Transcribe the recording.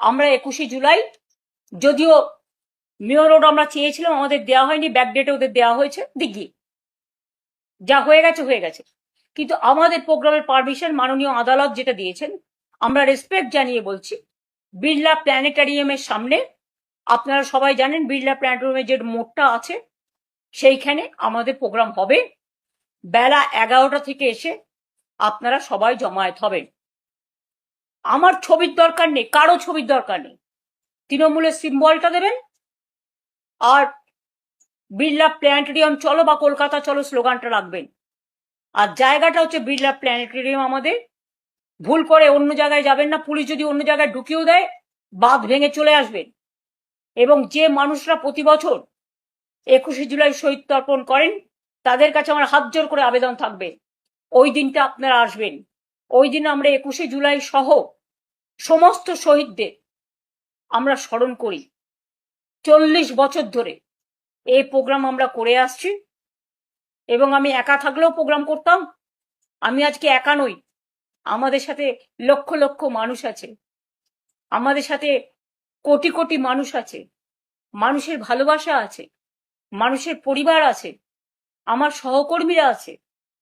আমরা 21শে জুলাই, যদিও mayor road আমরা চেয়েছিলাম, আমাদের দেওয়া হয়নি, ব্যাকডেটে ওদের দেওয়া হয়েছে, দিঘি যা হয়ে গেছে হয়ে গেছে। কিন্তু আমাদের প্রোগ্রামের পারমিশন মাননীয় আদালত যেটা দিয়েছেন, আমরা রেসপেক্ট জানিয়ে বলছি, বিড়লা প্ল্যানেটারিয়ামের সামনে, আপনারা সবাই জানেন বিড়লা প্ল্যানেটারিয়ামের যে মোড়টা আছে সেইখানে আমাদের প্রোগ্রাম হবে। বেলা 11টা থেকে এসে আপনারা সবাই জমায়েত হবেন। আমার ছবির দরকার নেই, কারো ছবির দরকার নেই, তৃণমূলের সিম্বলটা দেবেন আর বিড়লা প্ল্যানেটেরিয়াম চলো বা কলকাতা চলো স্লোগানটা রাখবেন। আর জায়গাটা হচ্ছে বিড়লা প্ল্যানেটেরিয়াম। আমাদের ভুল করে অন্য জায়গায় যাবেন না, পুলিশ যদি অন্য জায়গায় ঢুকিয়েও দেয় বাঁধ ভেঙে চলে আসবেন। এবং যে মানুষরা প্রতি বছর 21শে জুলাই শহীদ তর্পণ করেন তাদের কাছে আমার হাত জোর করে আবেদন থাকবে, ওই দিনটা আপনারা আসবেন। ওই দিন আমরা 21শে জুলাই সহ সমস্ত শহীদদের আমরা স্মরণ করি। 40 বছর ধরে এই প্রোগ্রাম আমরা করে আসছি এবং আমি একা থাকলেও প্রোগ্রাম করতাম। আমি আজকে একা নই, আমাদের সাথে লক্ষ লক্ষ মানুষ আছে, আমাদের সাথে কোটি কোটি মানুষ আছে, মানুষের ভালোবাসা আছে, মানুষের পরিবার আছে, আমার সহকর্মীরা আছে।